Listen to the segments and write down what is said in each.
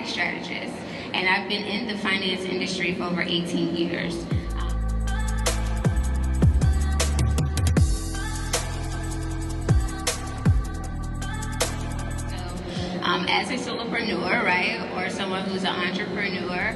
tax strategist, and I've been in the finance industry for over 18 years. As a solopreneur, right, or someone who's an entrepreneur.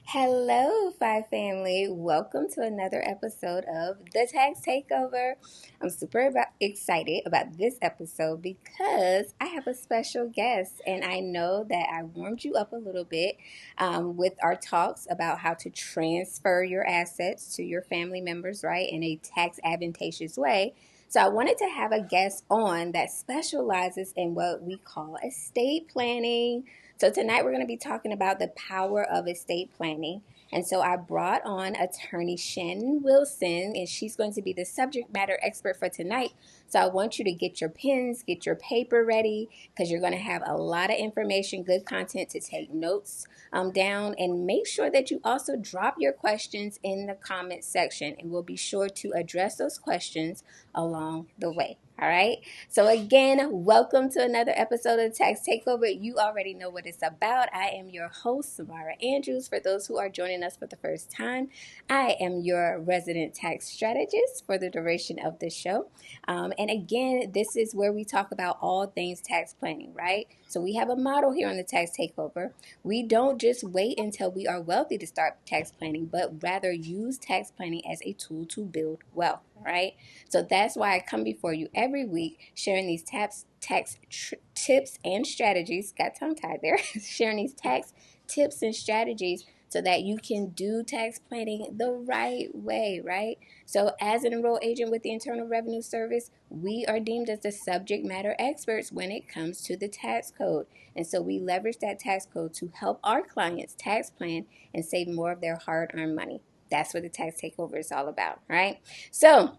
Hello, Five Family. Welcome to another episode of the Tax Takeover. I'm super excited about this episode because I have a special guest, and I know that I warmed you up a little bit with our talks about how to transfer your assets to your family members, right, in a tax advantageous way. So I wanted to have a guest on that specializes in what we call estate planning. So tonight we're going to be talking about the power of estate planning. And so I brought on attorney Shannon Wilson, and she's going to be the subject matter expert for tonight. So I want you to get your pens, get your paper ready, because you're going to have a lot of information, good content to take notes down, and make sure that you also drop your questions in the comment section, and we'll be sure to address those questions along the way. All right. So again, welcome to another episode of Tax Takeover. You already know what it's about. I am your host, Samara Andrews. For those who are joining us for the first time, I am your resident tax strategist for the duration of the show. And again, this is where we talk about all things tax planning, right? So we have a model here on the Tax Takeover. We don't just wait until we are wealthy to start tax planning, but rather use tax planning as a tool to build wealth, right? So that's why I come before you every week sharing these tax tips and strategies. Got tongue-tied there. Sharing these tax tips and strategies so that you can do tax planning the right way, right? So as an enrolled agent with the Internal Revenue Service, we are deemed as the subject matter experts when it comes to the tax code. And so we leverage that tax code to help our clients tax plan and save more of their hard-earned money. That's what the Tax Takeover is all about, right? So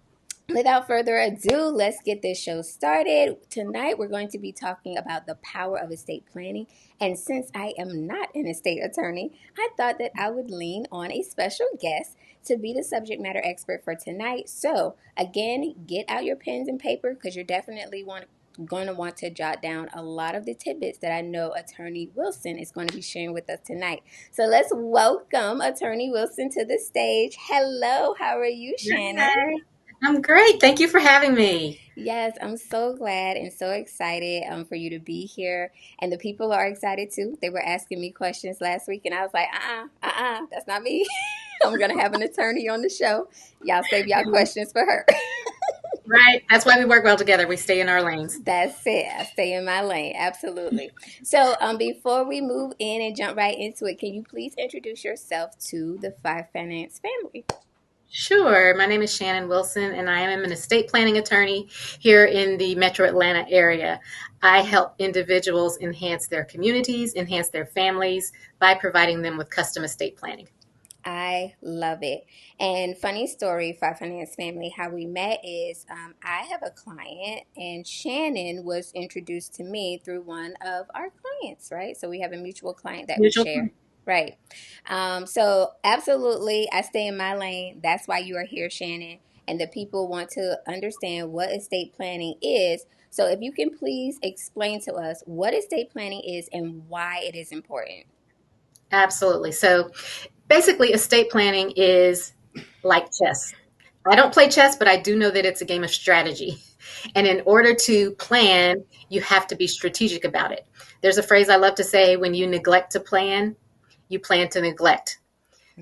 without further ado, let's get this show started. Tonight, we're going to be talking about the power of estate planning. And since I am not an estate attorney, I thought that I would lean on a special guest to be the subject matter expert for tonight. So again, get out your pens and paper because you're definitely going to want to jot down a lot of the tidbits that I know Attorney Wilson is going to be sharing with us tonight. So let's welcome Attorney Wilson to the stage. Hello, how are you, Shannon? Hi. I'm great. Thank you for having me. Yes, I'm so glad and so excited for you to be here. And the people are excited too. They were asking me questions last week, and I was like, that's not me. I'm going to have an attorney on the show. Y'all save y'all questions for her. Right. That's why we work well together. We stay in our lanes. That's it. I stay in my lane. Absolutely. So before we move in and jump right into it, can you please introduce yourself to the Five Finance family? Sure. My name is Shannon Wilson, and I am an estate planning attorney here in the Metro Atlanta area. I help individuals enhance their communities, enhance their families by providing them with custom estate planning. I love it. And funny story, Five Finance family, how we met is I have a client, and Shannon was introduced to me through one of our clients, right? So we have a mutual client that we Mutual. share. Right. So absolutely, I stay in my lane. That's why you are here, Shannon. And the people want to understand what estate planning is. So if you can please explain to us what estate planning is and why it is important. Absolutely. So basically, estate planning is like chess. I don't play chess, but I do know that it's a game of strategy. And in order to plan, you have to be strategic about it. There's a phrase I love to say: when you neglect to plan, you plan to neglect.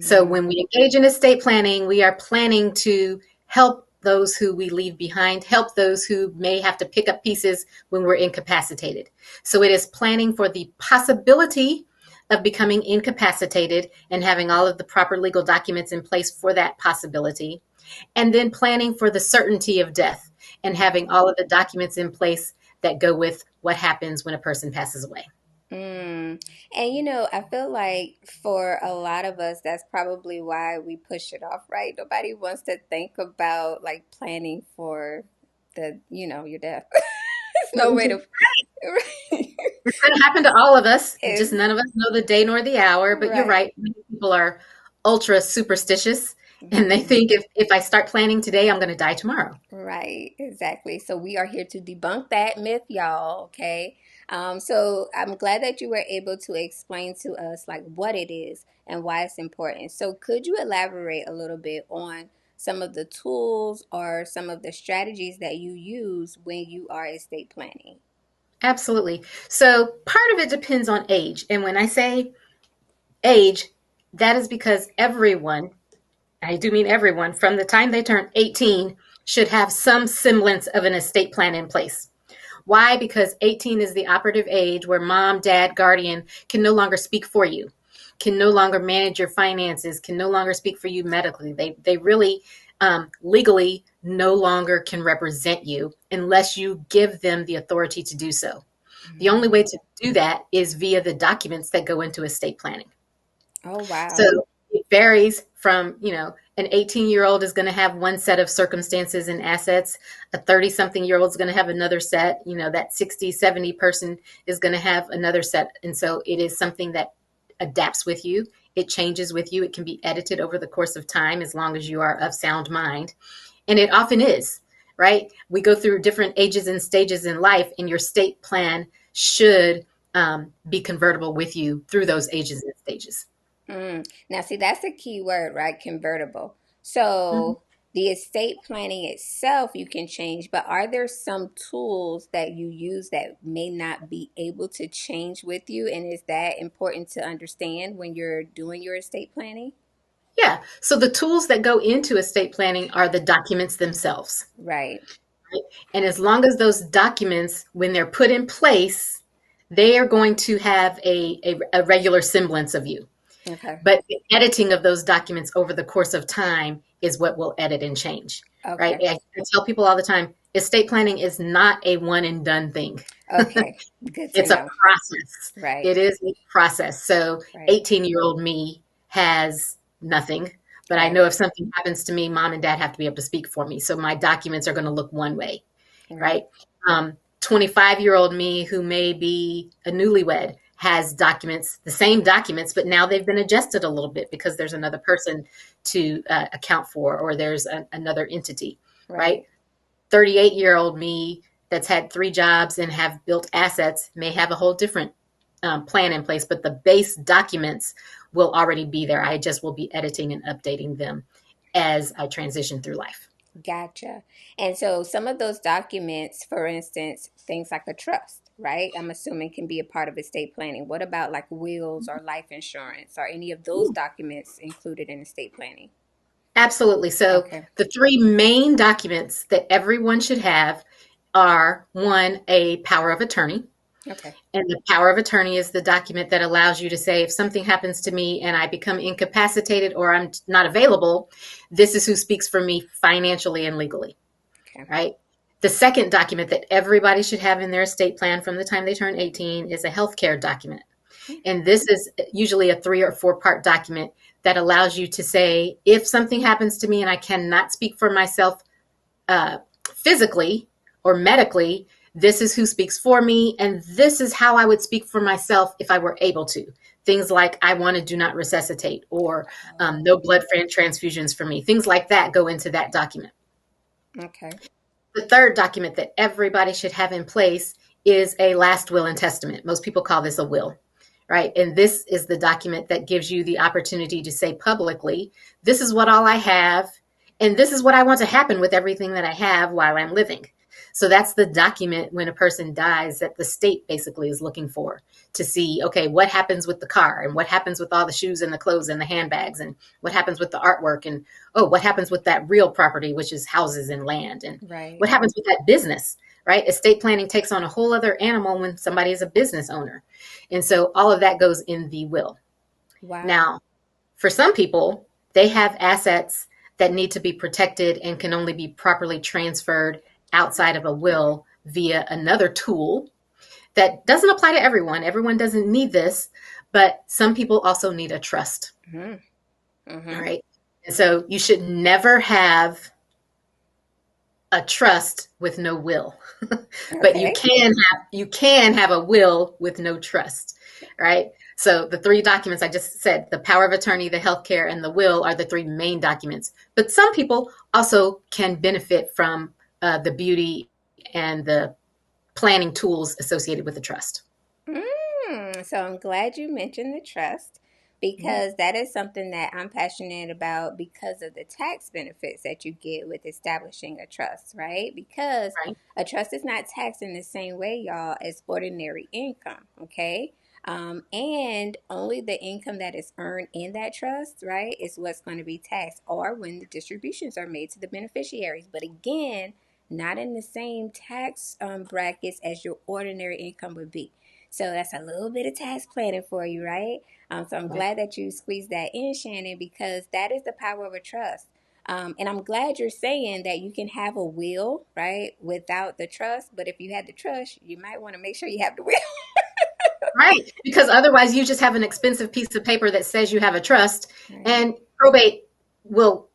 So when we engage in estate planning, we are planning to help those who we leave behind, help those who may have to pick up pieces when we're incapacitated. So it is planning for the possibility of becoming incapacitated and having all of the proper legal documents in place for that possibility. And then planning for the certainty of death and having all of the documents in place that go with what happens when a person passes away. And I feel like for a lot of us, that's probably why we push it off, right? Nobody wants to think about like planning for your death. There's no way to. It's going to happen to all of us. Just none of us know the day nor the hour. But You're right. Many people are ultra superstitious And they Mhm. think if I start planning today, I'm going to die tomorrow. Right, exactly. So we are here to debunk that myth, y'all. Okay. So I'm glad that you were able to explain to us like what it is and why it's important. So could you elaborate a little bit on some of the tools or some of the strategies that you use when you are estate planning? Absolutely. So part of it depends on age. And when I say age, that is because everyone, I do mean everyone, from the time they turn 18 should have some semblance of an estate plan in place. Why? Because 18 is the operative age where mom, dad, guardian can no longer speak for you, can no longer manage your finances, can no longer speak for you medically. They really legally no longer can represent you unless you give them the authority to do so. The only way Mm. to do that is via the documents that go into estate planning. Oh, wow. So it varies from, an 18-year-old is going to have one set of circumstances and assets. A 30 something year old is going to have another set. That 60, 70 person is going to have another set. And so it is something that adapts with you. It changes with you. It can be edited over the course of time as long as you are of sound mind. And it often is, right? We go through different ages and stages in life, and your state plan should be convertible with you through those ages and stages. Now, see, that's a key word, right? Convertible. Mhm. So, the estate planning itself you can change, but are there some tools that you use that may not be able to change with you? And is that important to understand when you're doing your estate planning? Yeah. So the tools that go into estate planning are the documents themselves. Right. Right? And as long as those documents, when they're put in place, they are going to have a regular semblance of you. Okay. But the editing of those documents over the course of time is what will edit and change. Right. Okay. I tell people all the time estate planning is not a one and done thing. Okay. Good to It's a know. process. Right. It is a process. So Right. 18-year-old me has nothing. But I Right. know if something happens to me, mom and dad have to be able to speak for me. So my documents are going to look one way, Right. right? 25-year-old me who may be a newlywed has documents, the same documents, but now they've been adjusted a little bit because there's another person to account for, or there's another entity, right? Right. 38-year-old me that's had three jobs and have built assets may have a whole different plan in place, but the base documents will already be there. I just will be editing and updating them as I transition through life. Gotcha. And so some of those documents, for instance, things like a trust, right? I'm assuming can be a part of estate planning. What about like wills or life insurance? Are any of those documents included in estate planning? Absolutely. So Okay. the three main documents that everyone should have are one, a power of attorney. Okay. And the power of attorney is the document that allows you to say, if something happens to me and I become incapacitated or I'm not available, this is who speaks for me financially and legally, Okay. right? The second document that everybody should have in their estate plan from the time they turn 18 is a healthcare document. And this is usually a 3 or 4 part document that allows you to say, if something happens to me and I cannot speak for myself uh, physically or medically, this is who speaks for me, and this is how I would speak for myself if I were able to. Things like I want to do not resuscitate, or no blood transfusions for me. Things like that go into that document. Okay. The third document that everybody should have in place is a last will and testament. Most people call this a will, right? And this is the document that gives you the opportunity to say publicly, this is what all I have, and this is what I want to happen with everything that I have while I'm living. So that's the document when a person dies that the state basically is looking for to see, okay, what happens with the car and what happens with all the shoes and the clothes and the handbags and what happens with the artwork and, oh, what happens with that real property, which is houses and land, and Right. what happens with that business, right? Estate planning takes on a whole other animal when somebody is a business owner. And so all of that goes in the will. Wow. Now, for some people, they have assets that need to be protected and can only be properly transferred outside of a will via another tool that doesn't apply to everyone. Everyone doesn't need this, but some people also need a trust. Mm-hmm. All Mm-hmm. right. And so you should never have a trust with no will. But Okay. you can have a will with no trust, right? So the three documents I just said, the power of attorney, the healthcare, and the will are the three main documents. But some people also can benefit from the beauty and the planning tools associated with the trust. So I'm glad you mentioned the trust because that is something that I'm passionate about because of the tax benefits that you get with establishing a trust, right? Because Right. a trust is not taxed in the same way, y'all, as ordinary income, okay? And only the income that is earned in that trust, right, is what's going to be taxed, or when the distributions are made to the beneficiaries. But again, not in the same tax brackets as your ordinary income would be. So that's a little bit of tax planning for you, right? So I'm Right. glad that you squeezed that in, Shannon, because that is the power of a trust. And I'm glad you're saying that you can have a will, right, without the trust. But if you had the trust, you might want to make sure you have the will. Right. Because otherwise, you just have an expensive piece of paper that says you have a trust, Right. and probate will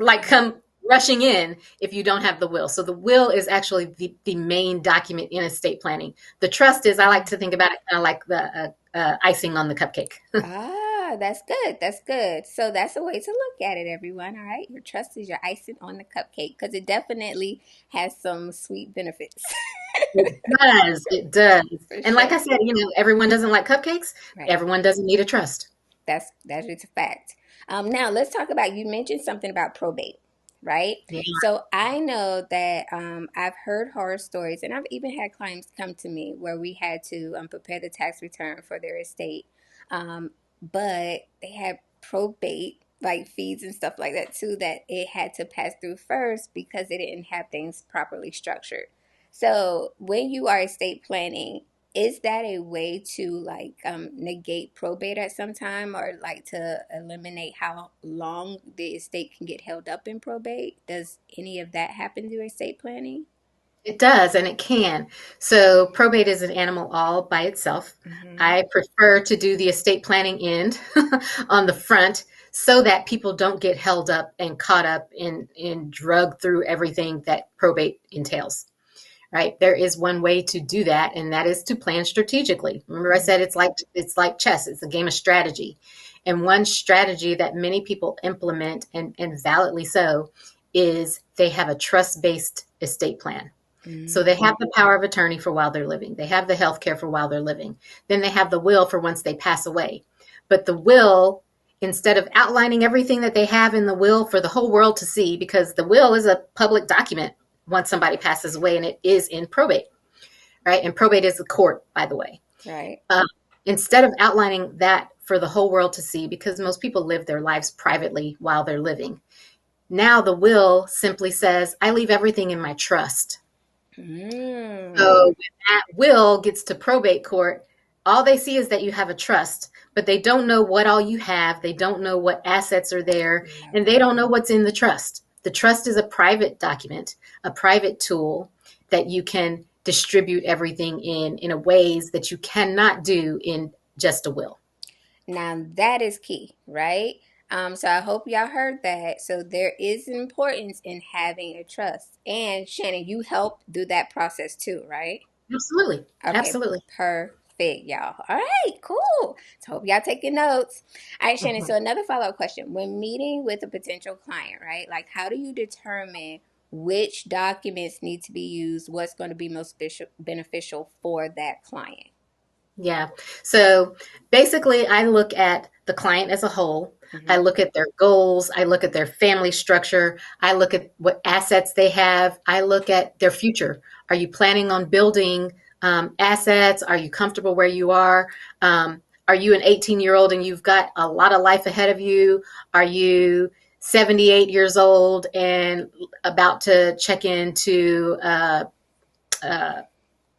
like come rushing in if you don't have the will. So the will is actually the main document in estate planning. The trust is, I like to think about it kind of like the icing on the cupcake. Ah, that's good. That's good. So that's a way to look at it, everyone. All right. Your trust is your icing on the cupcake because it definitely has some sweet benefits. It does. It does. For And like sure. I said, everyone doesn't like cupcakes. Right. Everyone doesn't need a trust. That's just a fact. Now let's talk about, you mentioned something about probate, right? Yeah. So I know that I've heard horror stories, and I've even had clients come to me where we had to prepare the tax return for their estate, um, but they had probate like fees and stuff like that too that it had to pass through first because they didn't have things properly structured. So when you are estate planning, is that a way to like negate probate at some time, or like to eliminate how long the estate can get held up in probate? Does any of that happen through estate planning? It does, and it can. So probate is an animal all by itself. Mm-hmm. I prefer to do the estate planning end on the front so that people don't get held up and caught up in drug through everything that probate entails. Right? There is one way to do that, and that is to plan strategically. Remember, I said it's like chess. It's a game of strategy. And one strategy that many people implement, and validly so, is they have a trust-based estate plan. So they Mm-hmm. have the power of attorney for while they're living. They have the health care for while they're living. Then they have the will for once they pass away. But the will, instead of outlining everything that they have in the will for the whole world to see, because the will is a public document once somebody passes away, and it is in probate, right? And probate is the court, by the way. Right. Uh, Instead of outlining that for the whole world to see, because most people live their lives privately while they're living, now the will simply says, I leave everything in my trust. So Mm. when that will gets to probate court, all they see is that you have a trust, but they don't know what all you have. They don't know what assets are there, Love and they that. don't know what's in the trust. The trust is a private document, a private tool that you can distribute everything in a ways that you cannot do in just a will. Now that is key, right? So I hope y'all heard that. So there is importance in having a trust. And Shannon, you help do that process too, right? Absolutely. Okay, Absolutely. perfect, y'all. All right, cool. So hope y'all taking notes. All right, Shannon. So Mhm. another follow-up question: when meeting with a potential client, right? Like, how do you determine which documents need to be used? What's going to be most beneficial for that client? Yeah. So basically, I look at the client as a whole. I Mm-hmm. look at their goals. I look at their family structure. I look at what assets they have. I look at their future. Are you planning on building assets? Are you comfortable where you are? Are you an 18-year-old and you've got a lot of life ahead of you? Are you 78 years old and about to check into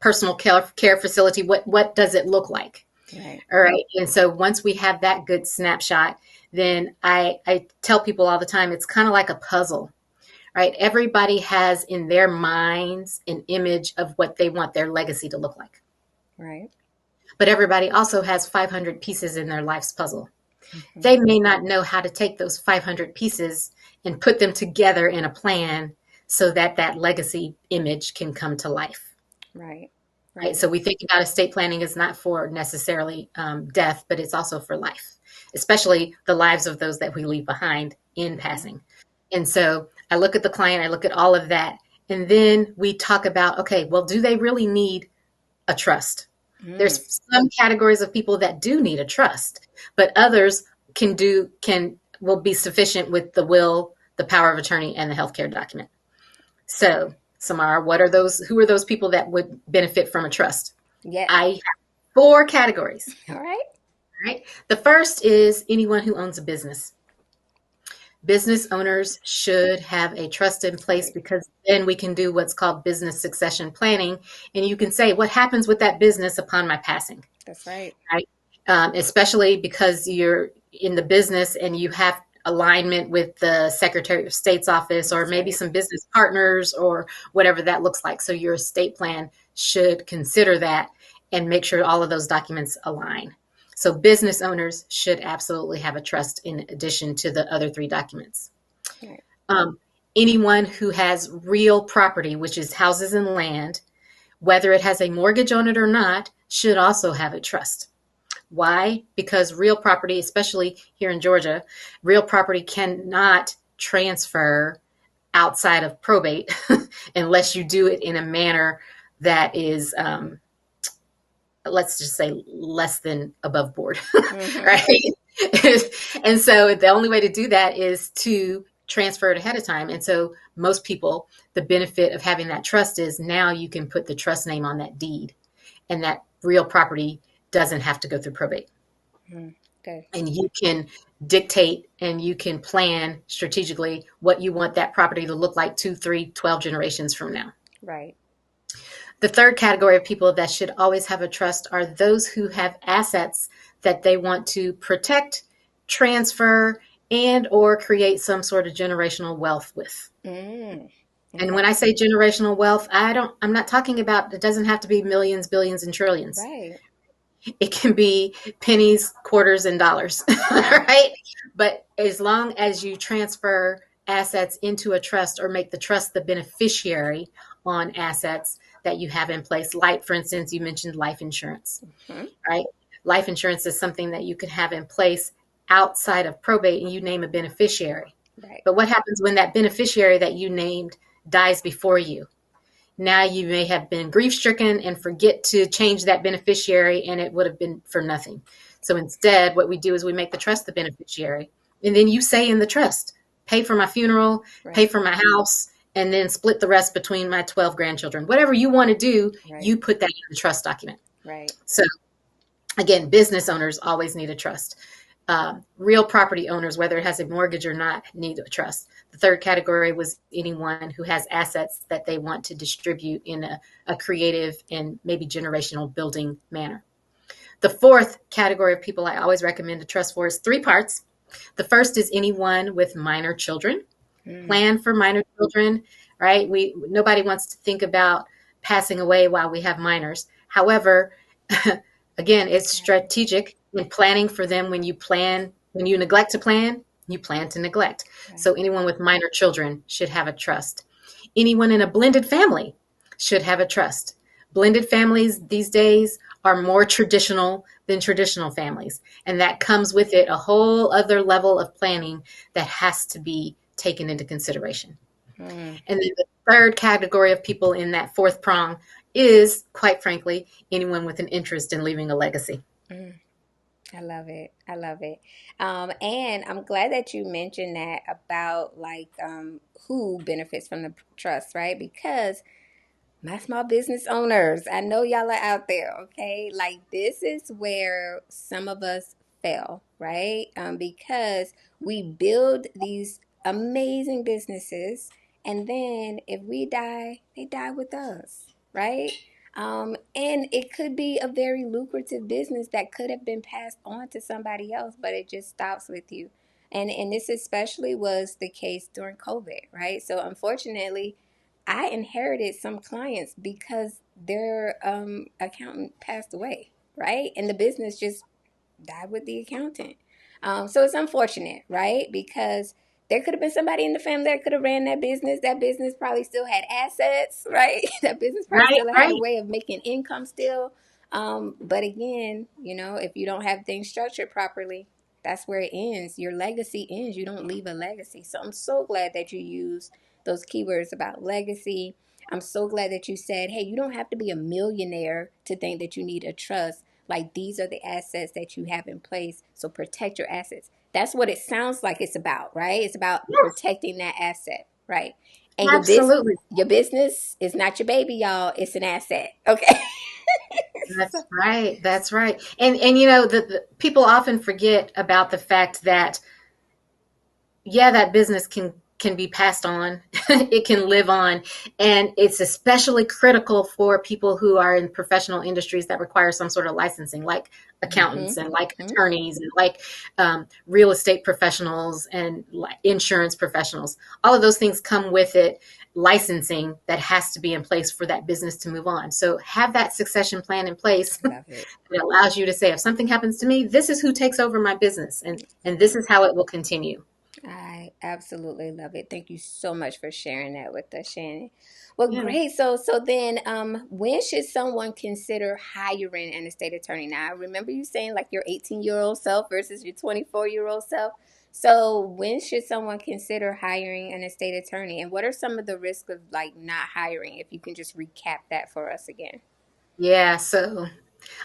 personal care facility? What does it look like? Right. All right. And so once we have that good snapshot, then I tell people all the time, it's kind of like a puzzle, right? Everybody has in their minds an image of what they want their legacy to look like. Right. But everybody also has 500 pieces in their life's puzzle. Mm-hmm. They may not know how to take those 500 pieces and put them together in a plan so that that legacy image can come to life. Right. Right? Right. So we think about estate planning as not for necessarily death, but it's also for life, especially the lives of those that we leave behind in Mm-hmm. passing. And so I look at the client, I look at all of that, and then we talk about, okay, well, do they really need a trust? Mm. There's some categories of people that do need a trust, but others can will be sufficient with the will, the power of attorney, and the healthcare document. So, Samara, what are those? Who are those people that would benefit from a trust? Yeah. I have four categories. All right. All right. The first is anyone who owns a business. Business owners should have a trust in place Right. because then we can do what's called business succession planning. And you can say, what happens with that business upon my passing? That's right. Right? Especially because you're in the business and you have alignment with the Secretary of State's office or That's maybe right. some business partners or whatever that looks like. So your estate plan should consider that and make sure all of those documents align. So business owners should absolutely have a trust in addition to the other three documents. Right. Um, Anyone who has real property, which is houses and land, whether it has a mortgage on it or not, should also have a trust. Why? Because real property, especially here in Georgia, real property cannot transfer outside of probate unless you do it in a manner that is, let's just say, less than above board, Mm-hmm. right? And so the only way to do that is to transfer it ahead of time. And so most people, the benefit of having that trust is now you can put the trust name on that deed, and that real property doesn't have to go through probate. Mm-hmm. Good. And you can dictate and you can plan strategically what you want that property to look like 2, 3, 12 generations from now. Right. The third category of people that should always have a trust are those who have assets that they want to protect, transfer, and or create some sort of generational wealth with. Mm. And Okay. when I say generational wealth, I'm not talking about, it doesn't have to be millions, billions, and trillions. Right. It can be pennies, quarters, and dollars, Mm. right? But as long as you transfer assets into a trust or make the trust the beneficiary on assets that you have in place, like, for instance, you mentioned life insurance, Mm-hmm. right? Life insurance is something that you can have in place outside of probate and you name a beneficiary. Right. But what happens when that beneficiary that you named dies before you? Now you may have been grief stricken and forget to change that beneficiary, and it would have been for nothing. So instead, what we do is we make the trust the beneficiary. And then you say in the trust, pay for my funeral, pay Right. for my house, and then split the rest between my 12 grandchildren. Whatever you want to do, Right. you put that in the trust document. Right. So again, business owners always need a trust. Real property owners, whether it has a mortgage or not, need a trust. The third category was anyone who has assets that they want to distribute in a creative and maybe generational building manner. The fourth category of people I always recommend a trust for is three parts. The first is anyone with minor children. Mm. Plan for minor children, right? Nobody wants to think about passing away while we have minors. However, again, it's Exactly. strategic in planning for them. When you neglect to plan, you plan to neglect. Right. So anyone with minor children should have a trust. Anyone in a blended family should have a trust. Blended families these days are more traditional than traditional families. And that comes with it a whole other level of planning that has to be taken into consideration. Mm. And then the third category of people in that fourth prong is, quite frankly, anyone with an interest in leaving a legacy. Mm. I love it. I love it. And I'm glad that you mentioned that about like who benefits from the trust, right? Because my small business owners, I know y'all are out there, okay? Like, this is where some of us fail, right? Because we build these amazing businesses, and then if we die, they die with us, right? And it could be a very lucrative business that could have been passed on to somebody else, but it just stops with you. And this especially was the case during COVID, right? So unfortunately, I inherited some clients because their accountant passed away, right? And the business just died with the accountant. So it's unfortunate, right? Because There could have been somebody in the family that could have ran that business. That business probably still had assets, right? That business probably Right, still had a right. way of making income still. But again, if you don't have things structured properly, that's where it ends. Your legacy ends. You don't leave a legacy. So I'm so glad that you used those keywords about legacy. I'm so glad that you said, hey, you don't have to be a millionaire to think that you need a trust. Like these are the assets that you have in place. So protect your assets. That's what it sounds like it's about, right? It's about Yes, protecting that asset, right? And absolutely. your business is not your baby, y'all. It's an asset. Okay. That's right. That's right. And the people often forget about the fact that yeah, that business can be passed on. It can live on, and it's especially critical for people who are in professional industries that require some sort of licensing, like Mm-hmm. accountants and like Mm-hmm. attorneys and like real estate professionals and like insurance professionals. All of those things come with it licensing that has to be in place for that business to move on. So have that succession plan in place. Love it. It allows you to say, if something happens to me, this is who takes over my business, and this is how it will continue. I absolutely love it. Thank you so much for sharing that with us, Shannon. Well, Yeah. great. So then, when should someone consider hiring an estate attorney? Now, I remember you saying like your 18-year-old self versus your 24-year-old self. So when should someone consider hiring an estate attorney, and what are some of the risks of like not hiring? If you can just recap that for us again. Yeah, so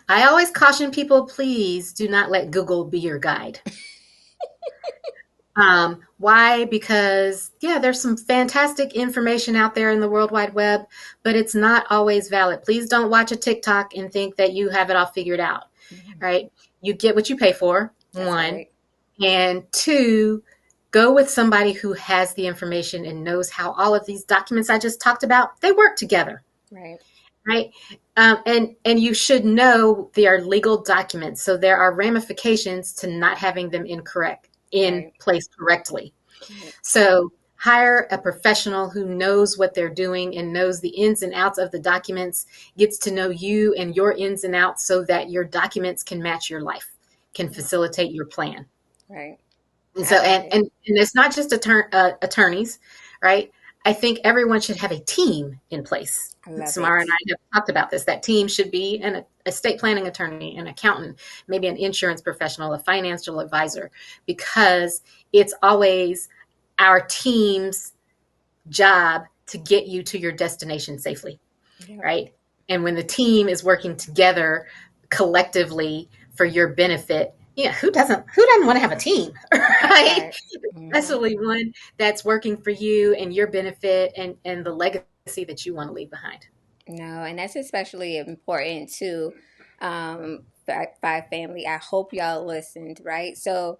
I always caution people, please do not let Google be your guide. Why? Because, yeah, there's some fantastic information out there in the World Wide Web, but it's not always valid. Please don't watch a TikTok and think that you have it all figured out, Mhm. right? You get what you pay for, That's one. right. And two, go with somebody who has the information and knows how all of these documents I just talked about, they work together. Right. Right. And you should know they are legal documents. So there are ramifications to not having them in Right. place correctly. Right. So hire a professional who knows what they're doing and knows the ins and outs of the documents, gets to know you and your ins and outs so that your documents can match your life, can Right. facilitate your plan. Right. And so, I love it. and it's not just attorneys, right? I think everyone should have a team in place. I love Samara and it. I have talked about this. That team should be an estate planning attorney, an accountant, maybe an insurance professional, a financial advisor, because it's always our team's job to get you to your destination safely, Yep. right? And when the team is working together collectively for your benefit, yeah, who doesn't want to have a team, That right? part. Hmm. Especially one that's working for you and your benefit and the legacy that you want to leave behind. No, and that's especially important to Five Family. I hope y'all listened, right? So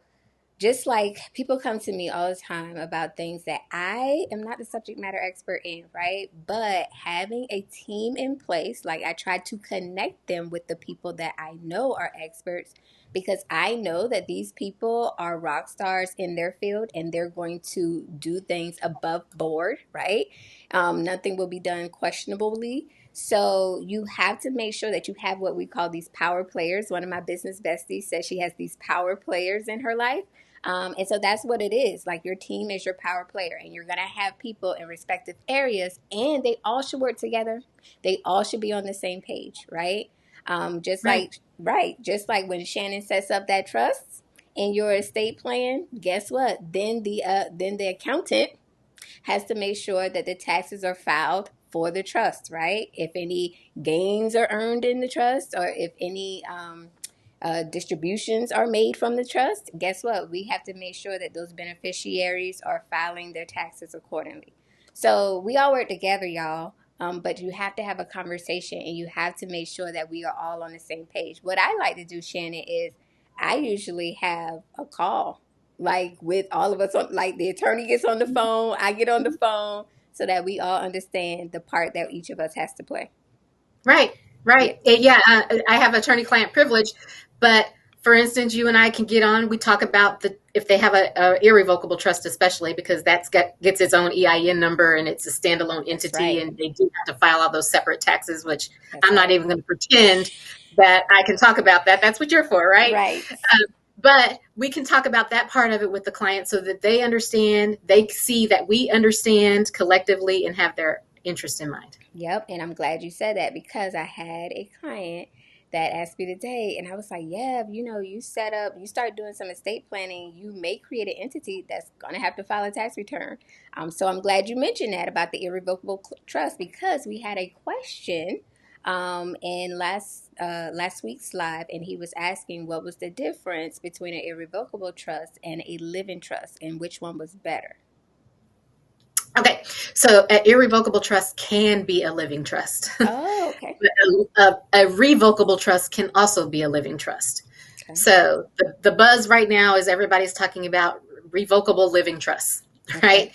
just like people come to me all the time about things that I am not the subject matter expert in, right? But having a team in place, like I try to connect them with the people that I know are experts because I know that these people are rock stars in their field and they're going to do things above board, right? Nothing will be done questionably. So you have to make sure that you have what we call these power players. One of my business besties says she has these power players in her life, and so that's what it is. Like your team is your power player, and you're going to have people in respective areas, and they all should work together. They all should be on the same page, right? Right, Just like when Shannon sets up that trust in your estate plan, guess what? Then the accountant has to make sure that the taxes are filed for the trust, right? If any gains are earned in the trust or if any distributions are made from the trust, guess what? We have to make sure that those beneficiaries are filing their taxes accordingly. So we all work together, y'all. But you have to have a conversation and you have to make sure that we are all on the same page. What I like to do, Shannon, is I usually have a call like with all of us on, like the attorney gets on the phone, I get on the phone so that we all understand the part that each of us has to play. right, Yeah. right. Yeah, I have attorney-client privilege, but for instance, you and I can get on. We talk about if they have a irrevocable trust, especially because gets its own EIN number and it's a standalone That's entity, right. and they do have to file all those separate taxes. Which That's I'm not right. even going to pretend that I can talk about that. That's what you're for, right? Right. But we can talk about that part of it with the client so that they understand, they see that we understand collectively and have their interest in mind. Yep, and I'm glad you said that because I had a client that asked me today, and I was like, "Yeah, you set up, you start doing some estate planning, you may create an entity that's gonna have to file a tax return." So I'm glad you mentioned that about the irrevocable trust because we had a question in last week's live, and he was asking what was the difference between an irrevocable trust and a living trust, and which one was better. Okay, so an irrevocable trust can be a living trust. Oh, okay, But a revocable trust can also be a living trust. okay, So the buzz right now is everybody's talking about revocable living trusts, okay. right?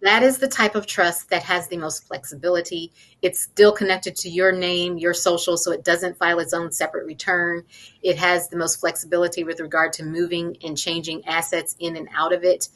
That is the type of trust that has the most flexibility. It's still connected to your name, your social, so it doesn't file its own separate return. It has the most flexibility with regard to moving and changing assets in and out of it.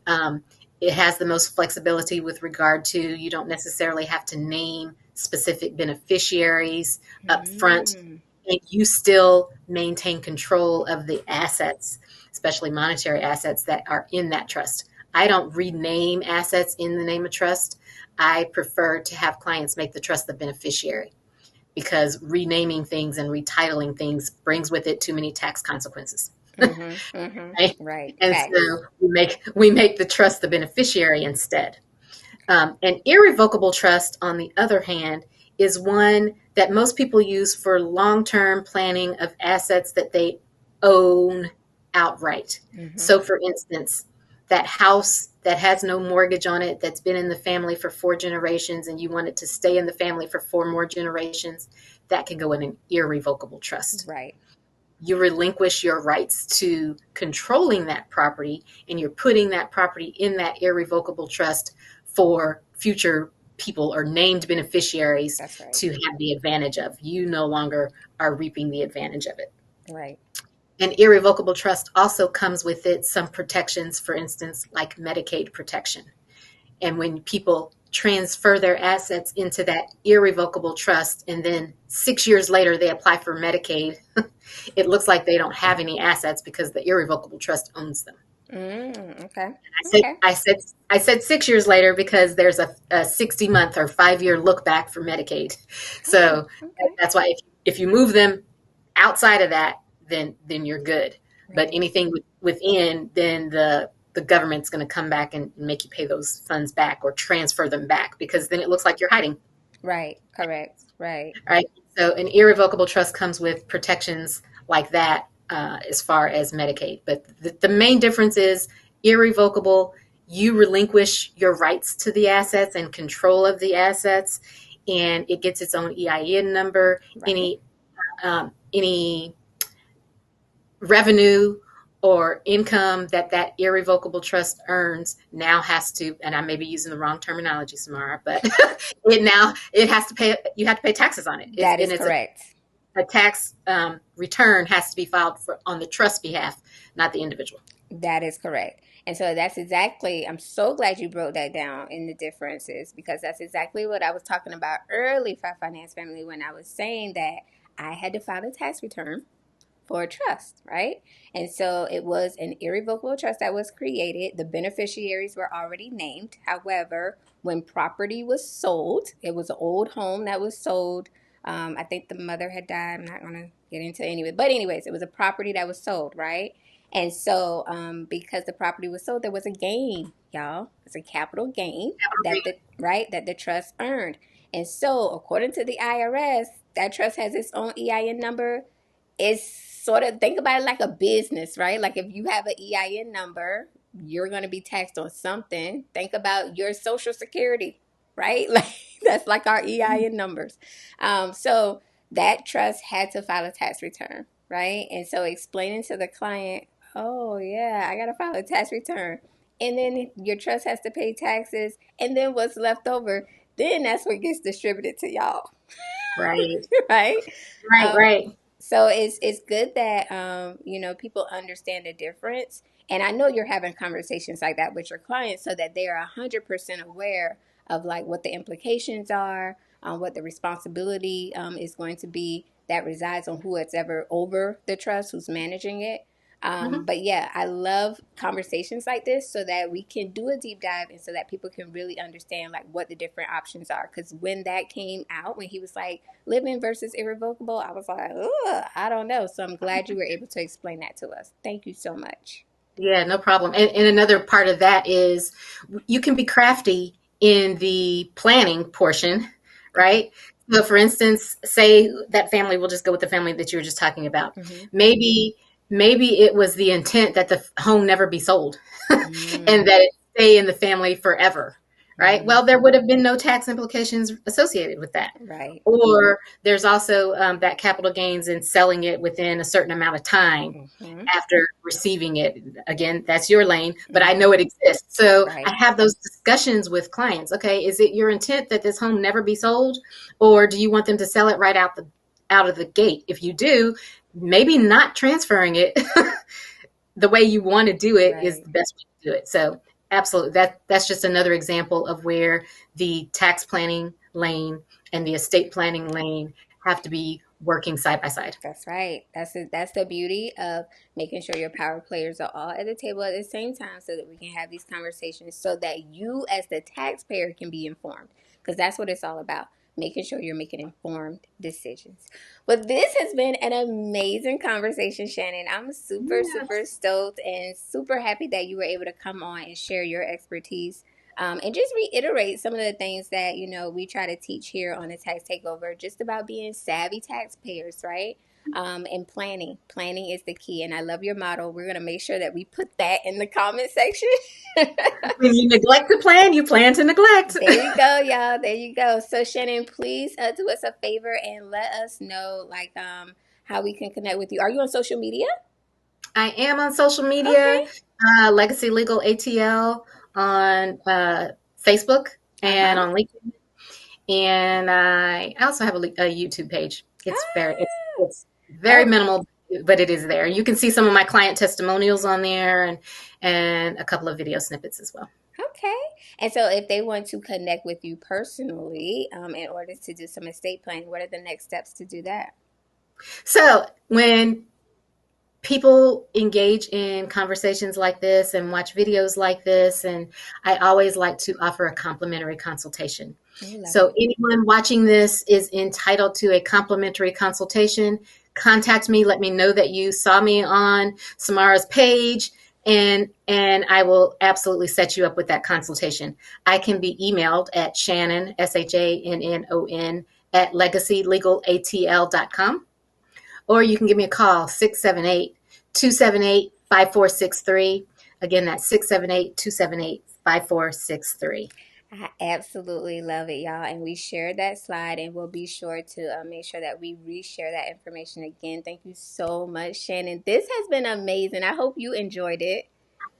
Um, it has the most flexibility with regard to you don't necessarily have to name specific beneficiaries up front, Mm, and you still maintain control of the assets, especially monetary assets that are in that trust. I don't rename assets in the name of trust. I prefer to have clients make the trust the beneficiary because renaming things and retitling things brings with it too many tax consequences. mm-hmm, mm-hmm. Right? Right. And Facts. so we make the trust the beneficiary instead. An irrevocable trust, on the other hand, is one that most people use for long term planning of assets that they own outright. Mm-hmm. So, for instance, that house that has no mortgage on it, that's been in the family for 4 generations, and you want it to stay in the family for 4 more generations, that can go in an irrevocable trust. Right. You relinquish your rights to controlling that property and you're putting that property in that irrevocable trust for future people or named beneficiaries That's right. to have the advantage of. You no longer are reaping the advantage of it. Right. An irrevocable trust also comes with it some protections, for instance, like Medicaid protection. And when people transfer their assets into that irrevocable trust and then 6 years later they apply for Medicaid, it looks like they don't have any assets because the irrevocable trust owns them. Okay. I said Okay. I said I said 6 years later because there's a 60 month or 5 year look back for Medicaid. Oh, So okay. that's why if you move them outside of that, then you're good. But Right. anything within, then the government's going to come back and make you pay those funds back or transfer them back because then it looks like you're hiding. Right. Correct. Right. Right. So an irrevocable trust comes with protections like that as far as Medicaid. But the main difference is irrevocable. You relinquish your rights to the assets and control of the assets, and it gets its own EIN number. Right. Any revenue or income that that irrevocable trust earns now has to, and I may be using the wrong terminology, Samara, but it has to pay, you have to pay taxes on it. That is It's correct. a tax return has to be filed on the trust behalf, not the individual. That is correct. And so that's exactly, I'm so glad you broke that down in the differences because that's exactly what I was talking about early for Finance Family when I was saying that I had to file a tax return for a trust, right? And so it was an irrevocable trust that was created. The beneficiaries were already named. However, when property was sold, it was an old home that was sold. I think the mother had died. I'm not going to get into any of it. But, anyways, it was a property that was sold, right? And so, because the property was sold, there was a gain, y'all. It's a capital gain that the trust earned. And so, according to the IRS, that trust has its own EIN number. It's sort of, think about it like a business, right? Like if you have an EIN number, you're going to be taxed on something. Think about your social security, right? Like that's like our EIN numbers. So that trust had to file a tax return, right? And so explaining to the client, oh yeah, I got to file a tax return. And then your trust has to pay taxes. And then what's left over, then that's what gets distributed to y'all, Right, right? right, Um, right. so it's good that people understand the difference, and I know you're having conversations like that with your clients so that they are 100% aware of like what the implications are, what the responsibility is going to be that resides on who it's ever over the trust, who's managing it. Mhm. But yeah, I love conversations like this so that we can do a deep dive and so that people can really understand like what the different options are. Because when that came out, when he was like living versus irrevocable, I was like, ugh, I don't know. So I'm glad you were able to explain that to us. Thank you so much. Yeah, no problem. And another part of that is you can be crafty in the planning portion, Okay. right? So, for instance, say that family, we'll just go with the family that you were just talking about. Mm-hmm. Maybe, maybe it was the intent that the home never be sold and Mm, that it stay in the family forever, right? mm, Well, there would have been no tax implications associated with that. right. Or there's also that capital gains in selling it within a certain amount of time Mm-hmm. after receiving it. Again, that's your lane, but I Mm-hmm. know it exists. So I Right. have those discussions with clients. Okay, is it your intent that this home never be sold, or do you want them to sell it right out of the gate? If you do, maybe not transferring it the way you want to do it is Right. the best way to do it. So absolutely, that's just another example of where the tax planning lane and the estate planning lane have to be working side by side. That's right. That's the beauty of making sure your power players are all at the table at the same time so that we can have these conversations so that you as the taxpayer can be informed. Because that's what it's all about. Making sure you're making informed decisions. But this has been an amazing conversation, Shannon. I'm super, super Yes. stoked and super happy that you were able to come on and share your expertise and just reiterate some of the things that we try to teach here on the Tax Takeover, just about being savvy taxpayers, right? And planning is the key, and I love your model. We're going to make sure that we put that in the comment section. When you neglect to plan, you plan to neglect. There you go, y'all. There you go. So Shannon, please do us a favor and let us know how we can connect with you. Are you on social media? I am on social media, Okay. Legacy Legal ATL on Facebook and Uh-huh. on LinkedIn, and I also have a YouTube page. It's very Oh, minimal, but it is there. You can see some of my client testimonials on there, and a couple of video snippets as well. okay. And so if they want to connect with you personally, in order to do some estate planning, what are the next steps to do that? So when people engage in conversations like this and watch videos like this, and I always like to offer a complimentary consultation. Oh, love So it. anyone watching this is entitled to a complimentary consultation. Contact me, let me know that you saw me on Samara's page, and I will absolutely set you up with that consultation. I can be emailed at Shannon, SHANNON, at legacylegalatl.com, or you can give me a call, 678-278-5463. Again, that's 678-278-5463. I absolutely love it, y'all. And we shared that slide, and we'll be sure to make sure that we reshare that information again. Thank you so much, Shannon. This has been amazing. I hope you enjoyed it.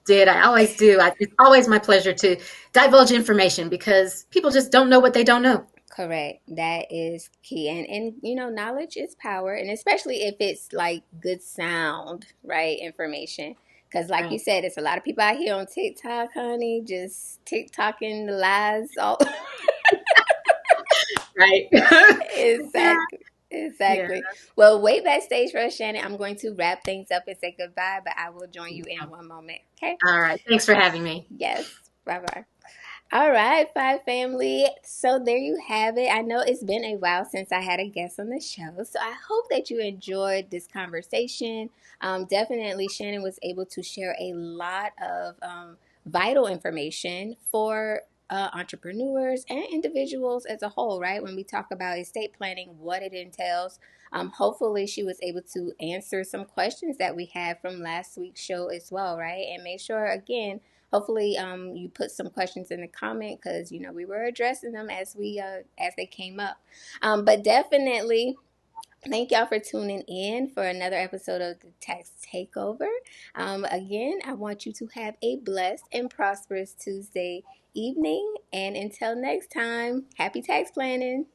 Did I always do. It's always my pleasure to divulge information because people just don't know what they don't know. Correct. That is key. And knowledge is power, and especially if it's like good sound, right? Information. Cuz like you Right. said, it's a lot of people out here on TikTok, honey, just TikToking the lies all Right. Yeah. Exactly. Yeah. Exactly. Well, wait backstage for us, Shannon. I'm going to wrap things up and say goodbye, but I will join you in one moment. Okay? All right. Thanks for having me. Yes. Bye bye. All right, Five Family. So there you have it. I know it's been a while since I had a guest on the show. So I hope that you enjoyed this conversation. Definitely, Shannon was able to share a lot of vital information for entrepreneurs and individuals as a whole, right? When we talk about estate planning, what it entails. Hopefully, she was able to answer some questions that we had from last week's show as well, right? And make sure, again, hopefully you put some questions in the comment because we were addressing them as they came up, but definitely thank y'all for tuning in for another episode of the Tax Takeover. Again, I want you to have a blessed and prosperous Tuesday evening, and until next time, happy tax planning.